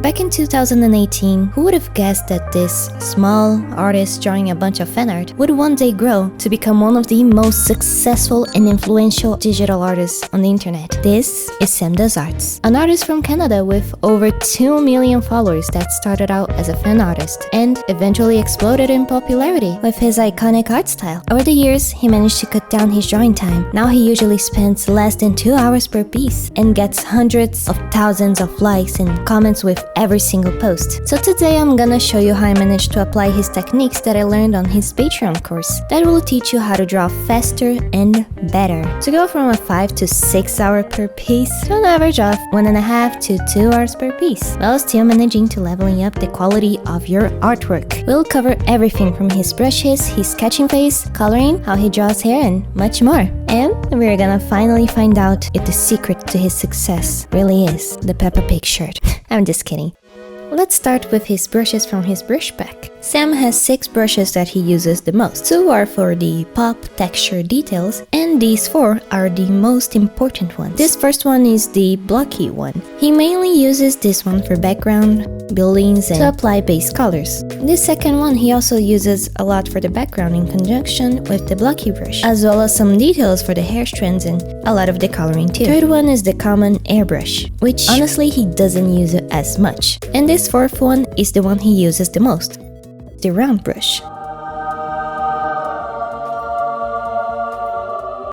Back in 2018, who would have guessed that this small artist drawing a bunch of fan art would one day grow to become one of the most successful and influential digital artists on the internet? This is Sam Does Arts, an artist from Canada with over 2 million followers that started out as a fan artist and eventually exploded in popularity with his iconic art style. Over the years, he managed to cut down his drawing time. Now he usually spends less than 2 hours per piece and gets hundreds of thousands of likes and comments with every single post. So today I'm gonna show you how I managed to apply his techniques that I learned on his Patreon course that will teach you how to draw faster and better. To go from a 5 to 6 hour per piece to an average of 1.5 to 2 hours per piece, while still managing to leveling up the quality of your artwork. We'll cover everything from his brushes, his sketching phase, coloring, how he draws hair, and much more. And we're gonna finally find out if the secret to his success really is the Peppa Pig shirt. I'm just kidding. Let's start with his brushes from his brush pack. Sam has 6 brushes that he uses the most. 2 are for the pop texture details, and these 4 are the most important ones. This first one is the blocky one. He mainly uses this one for background, buildings, and to apply base colors. This second one he also uses a lot for the background in conjunction with the blocky brush, as well as some details for the hair strands and a lot of the coloring too. Third one is the common airbrush, which honestly he doesn't use it as much. And this fourth one is the one he uses the most, the round brush.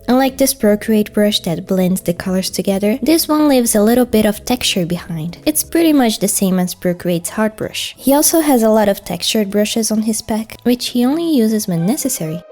Unlike this Procreate brush that blends the colors together, this one leaves a little bit of texture behind. It's pretty much the same as Procreate's hard brush. He also has a lot of textured brushes on his pack, which he only uses when necessary.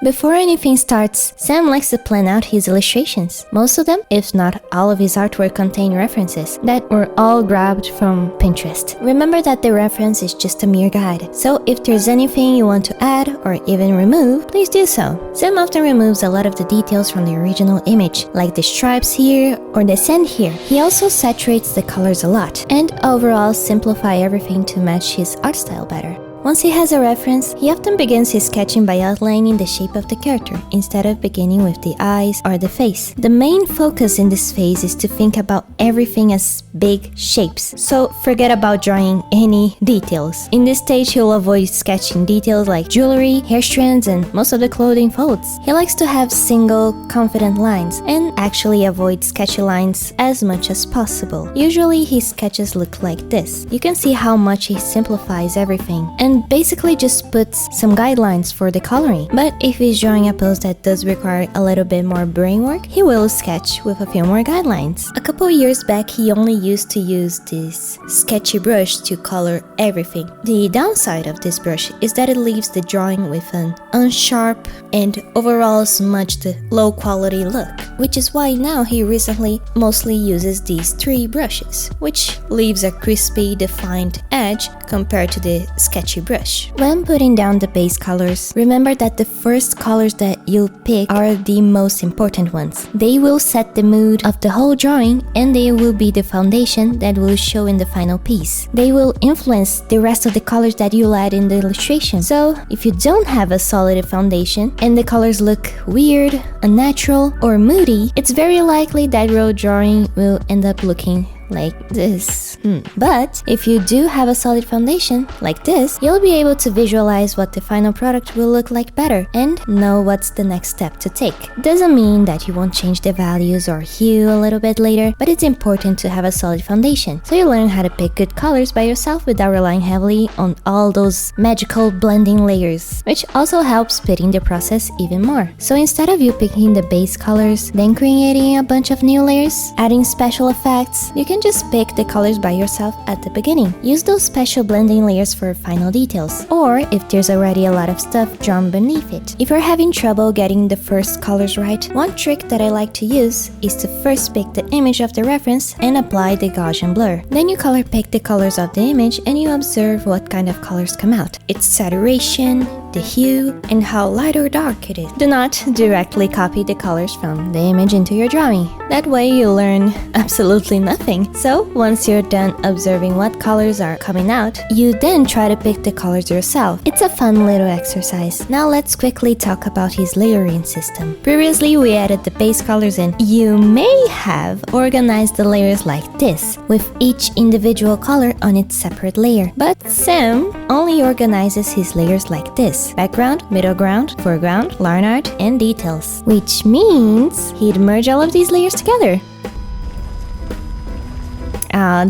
Before anything starts, Sam likes to plan out his illustrations. Most of them, if not all of his artwork, contain references that were all grabbed from Pinterest. Remember that the reference is just a mere guide, so if there's anything you want to add or even remove, please do so. Sam often removes a lot of the details from the original image, like the stripes here or the sand here. He also saturates the colors a lot, and overall simplify everything to match his art style better. Once he has a reference, he often begins his sketching by outlining the shape of the character, instead of beginning with the eyes or the face. The main focus in this phase is to think about everything as big shapes, so forget about drawing any details. In this stage, he'll avoid sketching details like jewelry, hair strands, and most of the clothing folds. He likes to have single, confident lines, and actually avoid sketchy lines as much as possible. Usually, his sketches look like this. You can see how much he simplifies everything, and basically just puts some guidelines for the coloring. But if he's drawing a pose that does require a little bit more brain work, he will sketch with a few more guidelines. A couple years back, he only used to use this sketchy brush to color everything. The downside of this brush is that it leaves the drawing with an unsharp and overall smudged low quality look, which is why now he recently mostly uses these 3 brushes, which leaves a crispy, defined edge compared to the sketchy brush. When putting down the base colors, remember that the first colors that you'll pick are the most important ones. They will set the mood of the whole drawing, and they will be the foundation that will show in the final piece. They will influence the rest of the colors that you'll add in the illustration. So if you don't have a solid foundation and the colors look weird, unnatural, or moody, it's very likely that your drawing will end up looking like this. But if you do have a solid foundation like this, you'll be able to visualize what the final product will look like better and know what's the next step to take. Doesn't mean that you won't change the values or hue a little bit later, but it's important to have a solid foundation, so you learn how to pick good colors by yourself without relying heavily on all those magical blending layers, which also helps speeding the process even more. So instead of you picking the base colors, then creating a bunch of new layers, adding special effects, you can just pick the colors by yourself at the beginning. Use those special blending layers for final details, or if there's already a lot of stuff drawn beneath it. If you're having trouble getting the first colors right, one trick that I like to use is to first pick the image of the reference and apply the Gaussian blur. Then you color pick the colors of the image and you observe what kind of colors come out. Its saturation, the hue, and how light or dark it is. Do not directly copy the colors from the image into your drawing. That way you learn absolutely nothing. So once you're done observing what colors are coming out, you then try to pick the colors yourself. It's a fun little exercise. Now let's quickly talk about his layering system. Previously we added the base colors and you may have organized the layers like this, with each individual color on its separate layer. But Sam only organizes his layers like this: background, middle ground, foreground, line art, and details. Which means he'd merge all of these layers together.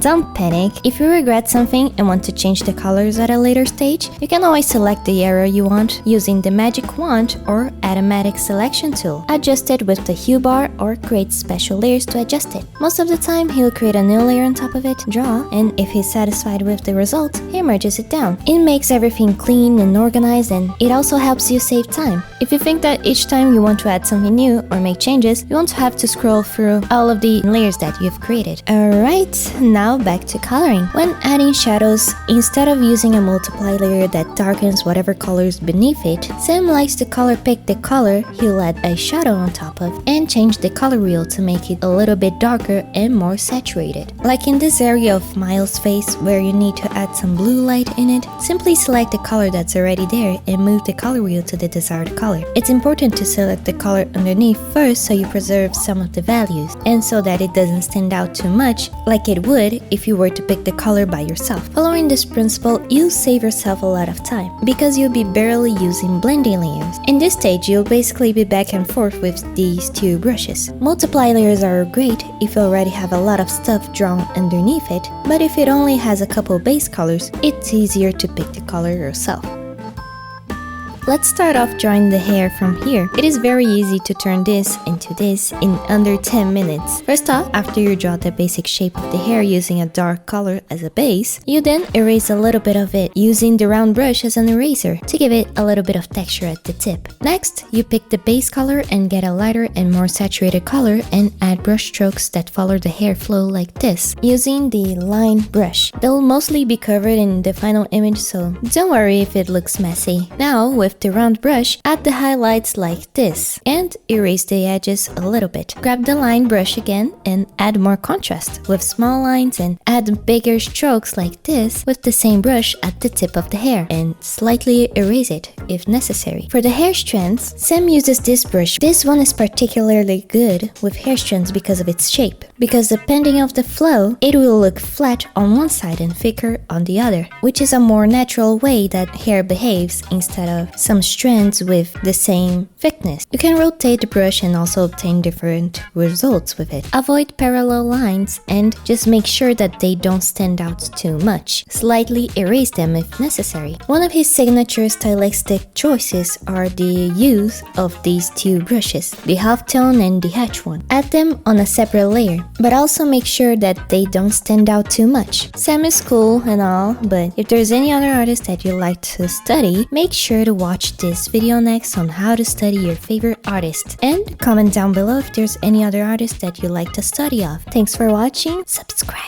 Don't panic. If you regret something and want to change the colors at a later stage, you can always select the area you want using the magic wand or automatic selection tool. Adjust it with the hue bar or create special layers to adjust it. Most of the time, he'll create a new layer on top of it, draw, and if he's satisfied with the result, he merges it down. It makes everything clean and organized, and it also helps you save time. If you think that each time you want to add something new or make changes, you won't have to scroll through all of the layers that you've created. Alright, now back to coloring. When adding shadows, instead of using a multiply layer that darkens whatever colors beneath it, Sam likes to color pick the color he'll add a shadow on top of and change the color wheel to make it a little bit darker and more saturated. Like in this area of Miles' face where you need to add some blue light in it, simply select the color that's already there and move the color wheel to the desired color. It's important to select the color underneath first so you preserve some of the values and so that it doesn't stand out too much like it would if you were to pick the color by yourself. Following this principle, you'll save yourself a lot of time because you'll be barely using blending layers. In this stage, you'll basically be back and forth with these two brushes. Multiply layers are great if you already have a lot of stuff drawn underneath it, but if it only has a couple base colors, it's easier to pick the color yourself. Let's start off drawing the hair from here. It is very easy to turn this into this in under 10 minutes. First off, after you draw the basic shape of the hair using a dark color as a base, you then erase a little bit of it using the round brush as an eraser to give it a little bit of texture at the tip. Next, you pick the base color and get a lighter and more saturated color and add brush strokes that follow the hair flow like this using the line brush. They'll mostly be covered in the final image, so don't worry if it looks messy. Now, with the round brush, add the highlights like this and erase the edges a little bit. Grab the line brush again and add more contrast with small lines and add bigger strokes like this with the same brush at the tip of the hair and slightly erase it if necessary. For the hair strands, Sam uses this brush. This one is particularly good with hair strands because of its shape. Because depending on the flow, it will look flat on one side and thicker on the other, which is a more natural way that hair behaves instead of some strands with the same thickness. You can rotate the brush and also obtain different results with it. Avoid parallel lines and just make sure that they don't stand out too much. Slightly erase them if necessary. One of his signature stylistic choices are the use of these two brushes, the halftone and the hatch one. Add them on a separate layer, but also make sure that they don't stand out too much. Sam is cool and all, but if there's any other artist that you like to study, make sure to watch this video next on how to study your favorite artist. And comment down below if there's any other artist that you like to study of. Thanks for watching, subscribe.